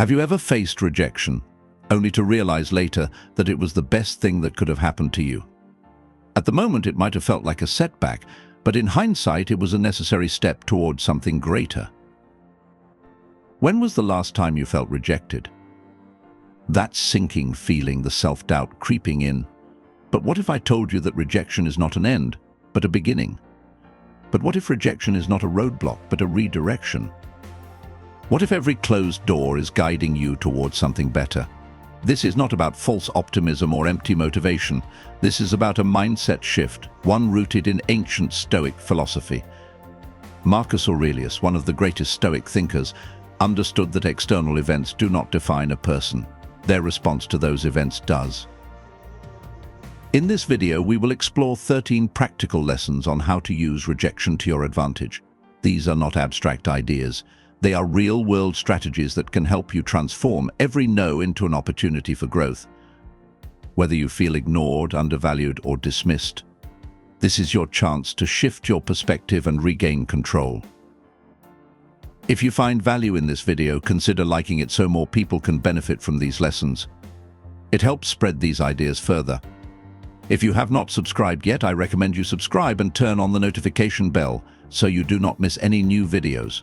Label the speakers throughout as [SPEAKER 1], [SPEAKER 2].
[SPEAKER 1] Have you ever faced rejection, only to realize later that it was the best thing that could have happened to you? At the moment, it might have felt like a setback, but in hindsight, it was a necessary step towards something greater. When was the last time you felt rejected? That sinking feeling, the self-doubt creeping in. But what if I told you that rejection is not an end, but a beginning? But what if rejection is not a roadblock, but a redirection? What if every closed door is guiding you towards something better? This is not about false optimism or empty motivation. This is about a mindset shift, one rooted in ancient Stoic philosophy. Marcus Aurelius, one of the greatest Stoic thinkers, understood that external events do not define a person. Their response to those events does. In this video, we will explore 13 practical lessons on how to use rejection to your advantage. These are not abstract ideas. They are real-world strategies that can help you transform every no into an opportunity for growth. Whether you feel ignored, undervalued, or dismissed, this is your chance to shift your perspective and regain control. If you find value in this video, consider liking it so more people can benefit from these lessons. It helps spread these ideas further. If you have not subscribed yet, I recommend you subscribe and turn on the notification bell so you do not miss any new videos.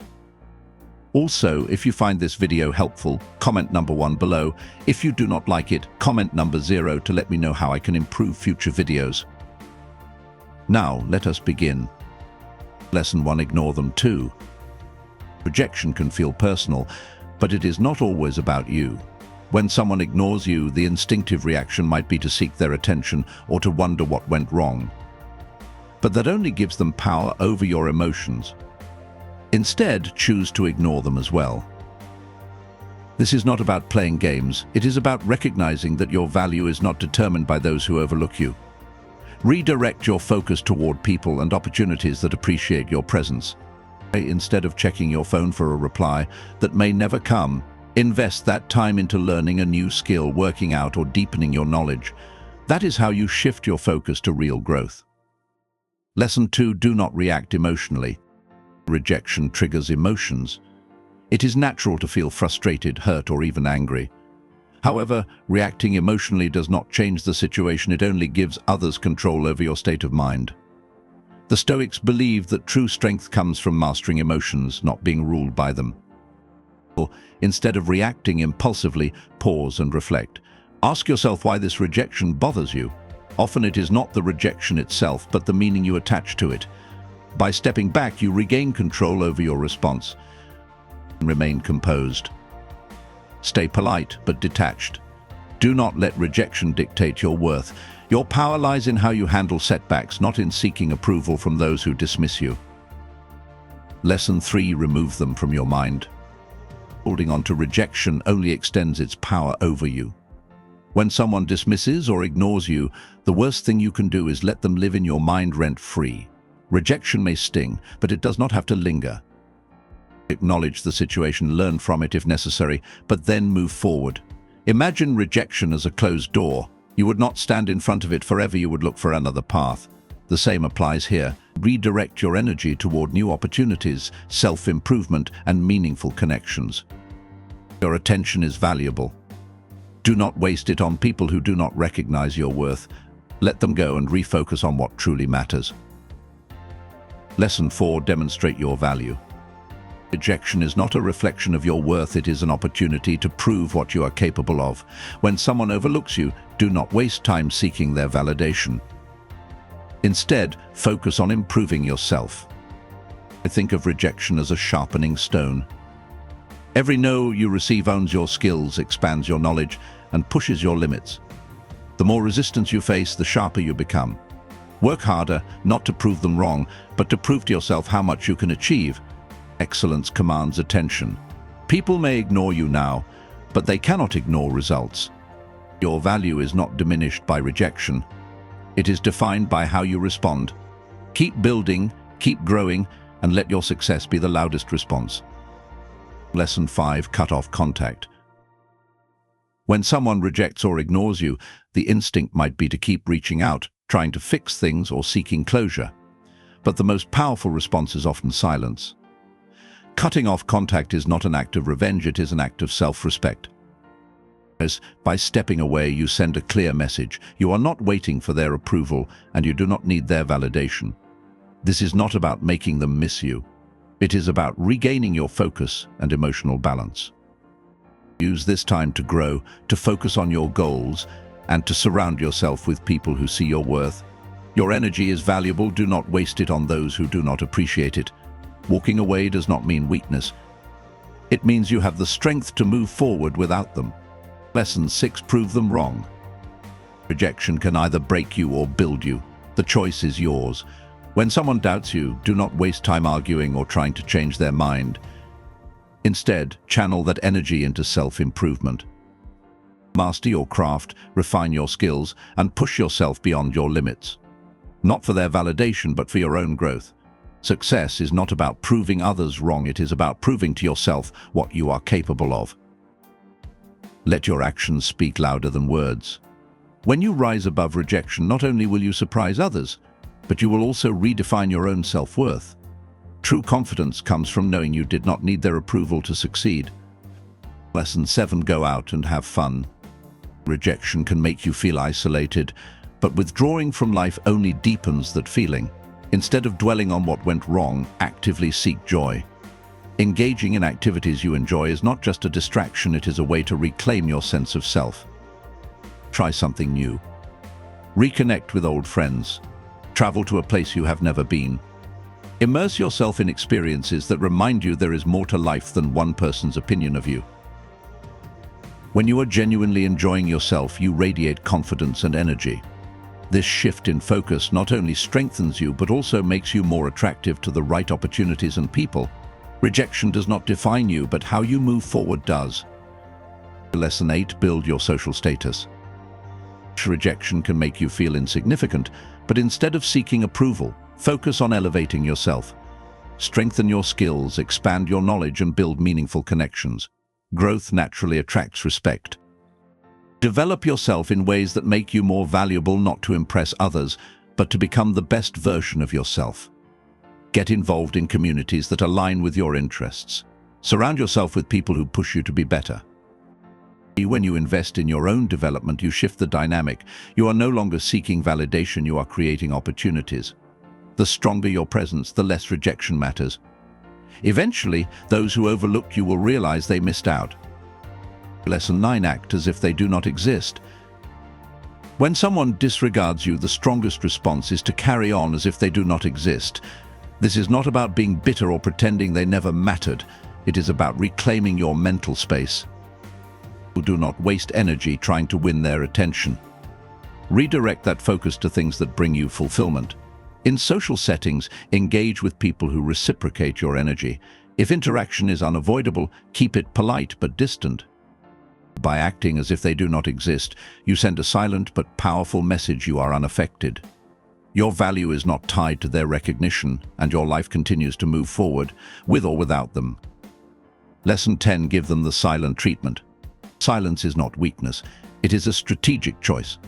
[SPEAKER 1] Also, if you find this video helpful, comment number 1 below. If you do not like it, comment number 0 to let me know how I can improve future videos. Now, let us begin. Lesson 1: Ignore them too. Rejection can feel personal, but it is not always about you. When someone ignores you, the instinctive reaction might be to seek their attention or to wonder what went wrong. But that only gives them power over your emotions. Instead, choose to ignore them as well. This is not about playing games. It is about recognizing that your value is not determined by those who overlook you. Redirect your focus toward people and opportunities that appreciate your presence. Instead of checking your phone for a reply that may never come, invest that time into learning a new skill, working out, or deepening your knowledge. That is how you shift your focus to real growth. Lesson 2: Do not react emotionally. Rejection triggers emotions. It is natural to feel frustrated, hurt, or even angry. However, reacting emotionally does not change the situation. It only gives others control over your state of mind. The Stoics believed that true strength comes from mastering emotions, not being ruled by them. Instead of reacting impulsively, pause and reflect. Ask yourself why this rejection bothers you. Often it is not the rejection itself, but the meaning you attach to it. By stepping back, you regain control over your response. Remain composed. Stay polite but detached. Do not let rejection dictate your worth. Your power lies in how you handle setbacks, not in seeking approval from those who dismiss you. Lesson 3: Remove them from your mind. Holding on to rejection only extends its power over you. When someone dismisses or ignores you, the worst thing you can do is let them live in your mind rent-free. Rejection may sting, but it does not have to linger. Acknowledge the situation, learn from it if necessary, but then move forward. Imagine rejection as a closed door. You would not stand in front of it forever, you would look for another path. The same applies here. Redirect your energy toward new opportunities, self-improvement, and meaningful connections. Your attention is valuable. Do not waste it on people who do not recognize your worth. Let them go and refocus on what truly matters. Lesson 4: Demonstrate your value. Rejection is not a reflection of your worth, it is an opportunity to prove what you are capable of. When someone overlooks you, do not waste time seeking their validation. Instead, focus on improving yourself. Think of rejection as a sharpening stone. Every no you receive owns your skills, expands your knowledge, and pushes your limits. The more resistance you face, the sharper you become. Work harder, not to prove them wrong, but to prove to yourself how much you can achieve. Excellence commands attention. People may ignore you now, but they cannot ignore results. Your value is not diminished by rejection. It is defined by how you respond. Keep building, keep growing, and let your success be the loudest response. Lesson 5: Cut off contact. When someone rejects or ignores you, the instinct might be to keep reaching out, trying to fix things or seeking closure. But the most powerful response is often silence. Cutting off contact is not an act of revenge, it is an act of self-respect. As by stepping away, you send a clear message. You are not waiting for their approval, and you do not need their validation. This is not about making them miss you. It is about regaining your focus and emotional balance. Use this time to grow, to focus on your goals, and to surround yourself with people who see your worth. Your energy is valuable. Do not waste it on those who do not appreciate it. Walking away does not mean weakness. It means you have the strength to move forward without them. Lesson 6: prove them wrong. Rejection can either break you or build you. The choice is yours. When someone doubts you, do not waste time arguing or trying to change their mind. Instead, channel that energy into self-improvement. Master your craft, refine your skills, and push yourself beyond your limits. Not for their validation, but for your own growth. Success is not about proving others wrong, it is about proving to yourself what you are capable of. Let your actions speak louder than words. When you rise above rejection, not only will you surprise others, but you will also redefine your own self-worth. True confidence comes from knowing you did not need their approval to succeed. Lesson 7: go out and have fun. Rejection can make you feel isolated, but withdrawing from life only deepens that feeling. Instead of dwelling on what went wrong, actively seek joy. Engaging in activities you enjoy is not just a distraction, it is a way to reclaim your sense of self. Try something new. Reconnect with old friends. Travel to a place you have never been. Immerse yourself in experiences that remind you there is more to life than one person's opinion of you. When you are genuinely enjoying yourself, you radiate confidence and energy. This shift in focus not only strengthens you, but also makes you more attractive to the right opportunities and people. Rejection does not define you, but how you move forward does. Lesson 8: build your social status. Rejection can make you feel insignificant, but instead of seeking approval, focus on elevating yourself. Strengthen your skills, expand your knowledge, and build meaningful connections. Growth naturally attracts respect. Develop yourself in ways that make you more valuable, not to impress others, but to become the best version of yourself. Get involved in communities that align with your interests. Surround yourself with people who push you to be better. When you invest in your own development, you shift the dynamic. You are no longer seeking validation, you are creating opportunities. The stronger your presence, the less rejection matters. Eventually, those who overlooked you will realize they missed out. Lesson 9: act as if they do not exist. When someone disregards you, the strongest response is to carry on as if they do not exist. This is not about being bitter or pretending they never mattered. It is about reclaiming your mental space. Do not waste energy trying to win their attention. Redirect that focus to things that bring you fulfillment. In social settings, engage with people who reciprocate your energy. If interaction is unavoidable, keep it polite but distant. By acting as if they do not exist, you send a silent but powerful message: you are unaffected. Your value is not tied to their recognition, and your life continues to move forward, with or without them. Lesson 10: give them the silent treatment. Silence is not weakness, it is a strategic choice.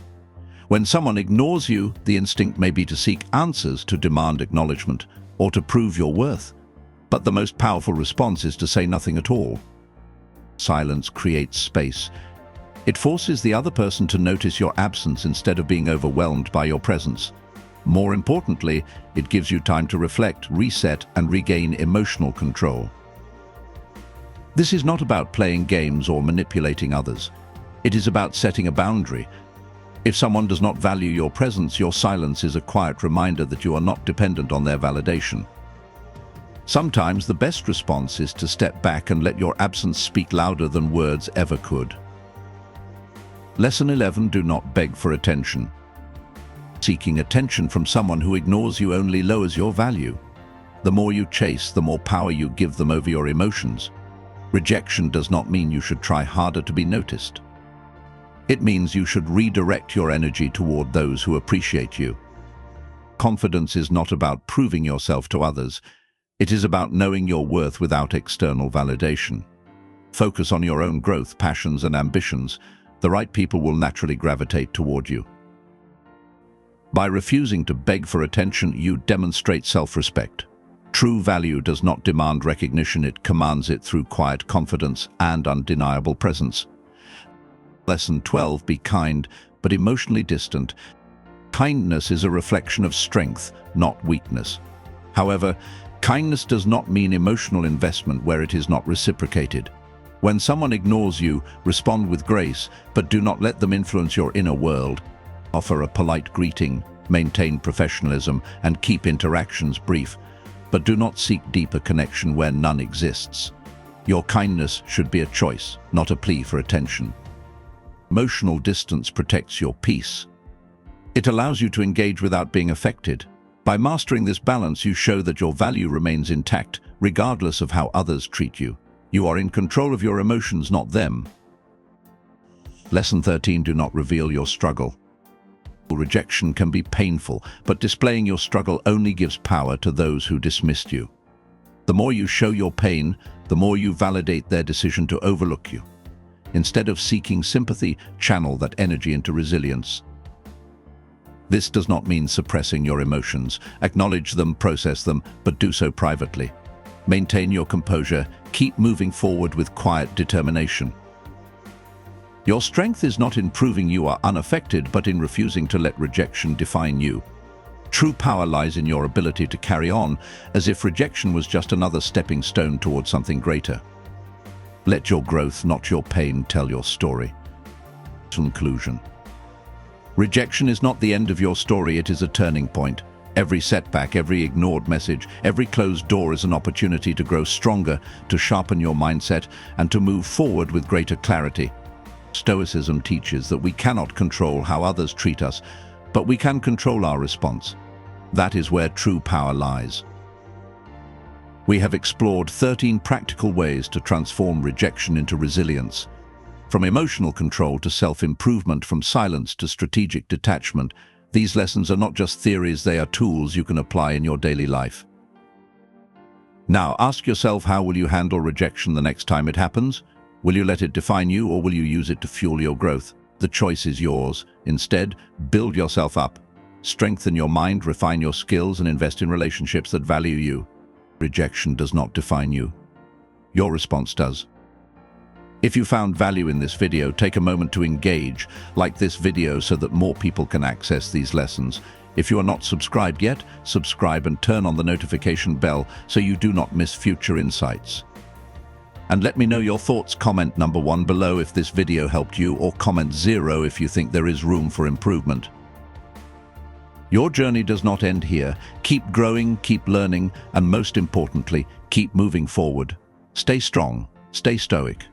[SPEAKER 1] When someone ignores you, the instinct may be to seek answers, to demand acknowledgement, or to prove your worth. But the most powerful response is to say nothing at all. Silence creates space. It forces the other person to notice your absence instead of being overwhelmed by your presence. More importantly, it gives you time to reflect, reset, and regain emotional control. This is not about playing games or manipulating others. It is about setting a boundary. If someone does not value your presence, your silence is a quiet reminder that you are not dependent on their validation. Sometimes the best response is to step back and let your absence speak louder than words ever could. Lesson 11: do not beg for attention. Seeking attention from someone who ignores you only lowers your value. The more you chase, the more power you give them over your emotions. Rejection does not mean you should try harder to be noticed. It means you should redirect your energy toward those who appreciate you. Confidence is not about proving yourself to others. It is about knowing your worth without external validation. Focus on your own growth, passions, and ambitions. The right people will naturally gravitate toward you. By refusing to beg for attention, you demonstrate self-respect. True value does not demand recognition, it commands it through quiet confidence and undeniable presence. Lesson 12, be kind, but emotionally distant. Kindness is a reflection of strength, not weakness. However, kindness does not mean emotional investment where it is not reciprocated. When someone ignores you, respond with grace, but do not let them influence your inner world. Offer a polite greeting, maintain professionalism, and keep interactions brief, but do not seek deeper connection where none exists. Your kindness should be a choice, not a plea for attention. Emotional distance protects your peace. It allows you to engage without being affected. By mastering this balance, you show that your value remains intact, regardless of how others treat you. You are in control of your emotions, not them. Lesson 13, do not reveal your struggle. Rejection can be painful, but displaying your struggle only gives power to those who dismissed you. The more you show your pain, the more you validate their decision to overlook you. Instead of seeking sympathy, channel that energy into resilience. This does not mean suppressing your emotions. Acknowledge them, process them, but do so privately. Maintain your composure, keep moving forward with quiet determination. Your strength is not in proving you are unaffected, but in refusing to let rejection define you. True power lies in your ability to carry on, as if rejection was just another stepping stone towards something greater. Let your growth, not your pain, tell your story. Conclusion. Rejection is not the end of your story, it is a turning point. Every setback, every ignored message, every closed door is an opportunity to grow stronger, to sharpen your mindset, and to move forward with greater clarity. Stoicism teaches that we cannot control how others treat us, but we can control our response. That is where true power lies. We have explored 13 practical ways to transform rejection into resilience. From emotional control to self-improvement, from silence to strategic detachment, these lessons are not just theories, they are tools you can apply in your daily life. Now, ask yourself, how will you handle rejection the next time it happens? Will you let it define you, or will you use it to fuel your growth? The choice is yours. Instead, build yourself up. Strengthen your mind, refine your skills, and invest in relationships that value you. Rejection does not define you. Your response does. If you found value in this video, take a moment to engage. Like this video so that more people can access these lessons. If you are not subscribed yet, subscribe and turn on the notification bell so you do not miss future insights. And let me know your thoughts. Comment number 1 below if this video helped you, or comment 0 if you think there is room for improvement. Your journey does not end here. Keep growing, keep learning, and most importantly, keep moving forward. Stay strong, stay stoic.